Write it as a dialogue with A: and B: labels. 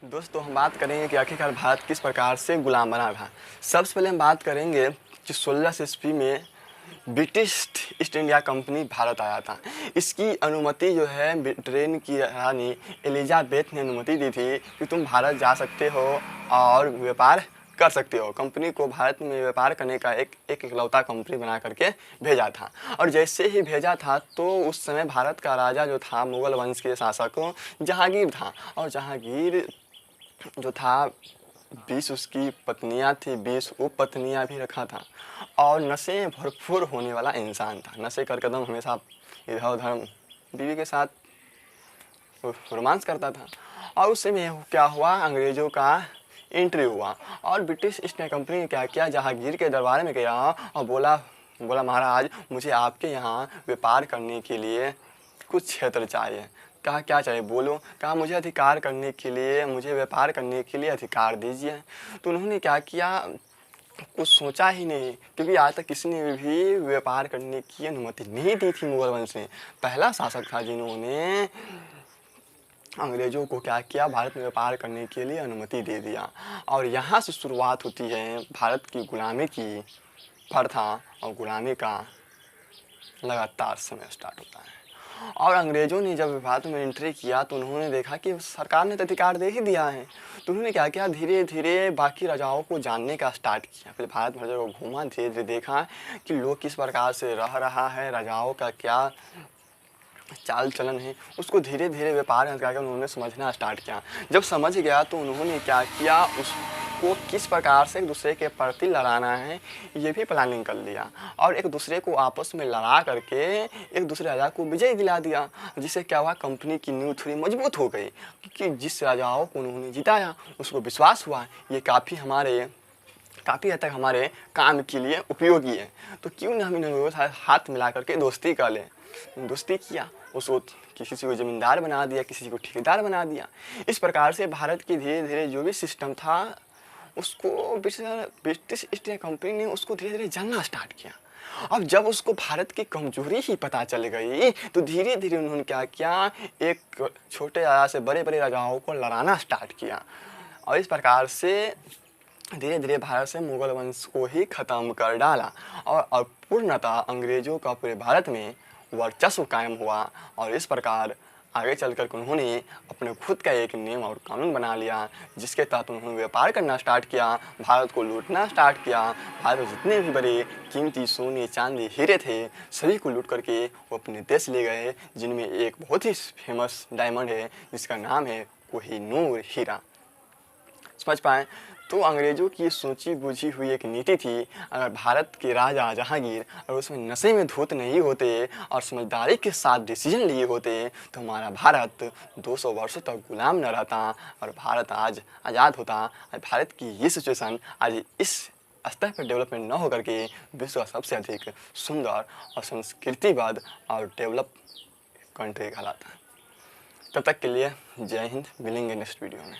A: दोस्तों हम बात करेंगे कि आखिरकार भारत किस प्रकार से गुलाम बना था। सबसे पहले हम बात करेंगे कि 1600 ईस्वी में British east India company Bharat आया था। इसकी अनुमति जो है ब्रिटेन की रानी एलिजाबेथ ने अनुमति दी थी कि तुम भारत जा सकते हो और व्यापार कर सकते हो। कंपनी को भारत में व्यापार करने का एक इकलौता कंपनी बना करके भेजा था। और जैसे ही भेजा था तो उस समय भारत का राजा जो था मुगल वंश के शासक जहांगीर था। और जहांगीर जो था 20 उसकी पत्नियां थी, 20 उपपत्नियां भी रखा था और नशे में भरपूर होने वाला इंसान था। नशे कर कदम हमेशा इधर उधर बीवी के साथ रोमांस करता था। और उस समय क्या हुआ, अंग्रेज़ों का एंट्री हुआ और ब्रिटिश ईस्ट इंडिया कंपनी ने क्या किया, जहांगीर के दरबार में गया और बोला महाराज मुझे आपके यहाँ व्यापार करने के लिए कुछ क्षेत्र चाहिए। कहा क्या चाहिए बोलो। कहा मुझे अधिकार करने के लिए, मुझे व्यापार करने के लिए अधिकार दीजिए। तो उन्होंने क्या किया, कुछ सोचा ही नहीं, क्योंकि आज तक किसी ने भी व्यापार करने की अनुमति नहीं दी थी। मुगल वंश में पहला शासक था जिन्होंने अंग्रेज़ों को क्या किया, भारत में व्यापार करने के लिए अनुमति दे दिया। और यहाँ से शुरुआत होती है भारत की गुलामी की प्रथा और गुलामी का लगातार समय स्टार्ट होता है। और अंग्रेज़ों ने जब भारत में एंट्री किया तो उन्होंने देखा कि सरकार ने तो अधिकार दे ही दिया है। तो उन्होंने क्या किया, धीरे धीरे बाकी राजाओं को जानने का स्टार्ट किया। फिर भारत भर जगह घूमा, धीरे धीरे देखा कि लोग किस प्रकार से रह रहा है, राजाओं का क्या चाल चलन है, उसको धीरे धीरे व्यापार करके उन्होंने समझना स्टार्ट किया। जब समझ गया तो उन्होंने क्या किया, उसको किस प्रकार से एक दूसरे के प्रति लड़ाना है ये भी प्लानिंग कर लिया। और एक दूसरे को आपस में लड़ा करके एक दूसरे राजा को विजय दिला दिया, जिससे क्या हुआ, कंपनी की नींव थोड़ी मजबूत हो गई। क्योंकि जिस राजाओं को उन्होंने जिताया उसको विश्वास हुआ ये काफ़ी हद तक हमारे काम के लिए उपयोगी है, तो क्यों ना हम इन लोगों के साथ हाथ मिला करके दोस्ती कर लें। दोस्ती किया, उसको किसी को ज़मींदार बना दिया, किसी को ठेकेदार बना दिया। इस प्रकार से भारत की धीरे धीरे जो भी सिस्टम था उसको ब्रिटिश ईस्ट इंडिया कंपनी ने उसको धीरे धीरे जानना स्टार्ट किया। अब जब उसको भारत की कमजोरी ही पता चल गई तो धीरे धीरे उन्होंने क्या किया, एक छोटे राजा से बड़े बड़े राजाओं को लड़ाना स्टार्ट किया। और इस प्रकार से धीरे धीरे भारत से मुगल वंश को ही ख़त्म कर डाला और पूर्णतः अंग्रेज़ों का पूरे भारत में वर्चस्व कायम हुआ। और इस प्रकार आगे चलकर उन्होंने अपने खुद का एक नियम और कानून बना लिया, जिसके तहत उन्होंने व्यापार करना स्टार्ट किया, भारत को लूटना स्टार्ट किया। भारत में जितने भी बड़े कीमती सोने चांदी हीरे थे सभी को लूट करके वो अपने देश ले गए, जिनमें एक बहुत ही फेमस डायमंड है जिसका नाम है कोहिनूर हीरा। समझ पाएँ तो अंग्रेज़ों की सोची बूझी हुई एक नीति थी। अगर भारत के राजा जहांगीर और उसमें नशे में धुत नहीं होते और समझदारी के साथ डिसीजन लिए होते तो हमारा भारत 200 वर्षों तक गुलाम न रहता और भारत आज आज़ाद होता। और भारत की ये सिचुएशन आज इस स्तर पर डेवलपमेंट न होकर के विश्व का सबसे अधिक सुंदर और संस्कृतिवाद और डेवलप कंट्री कहलाता है। तब तक के लिए जय हिंद, मिलेंगे नेक्स्ट वीडियो में।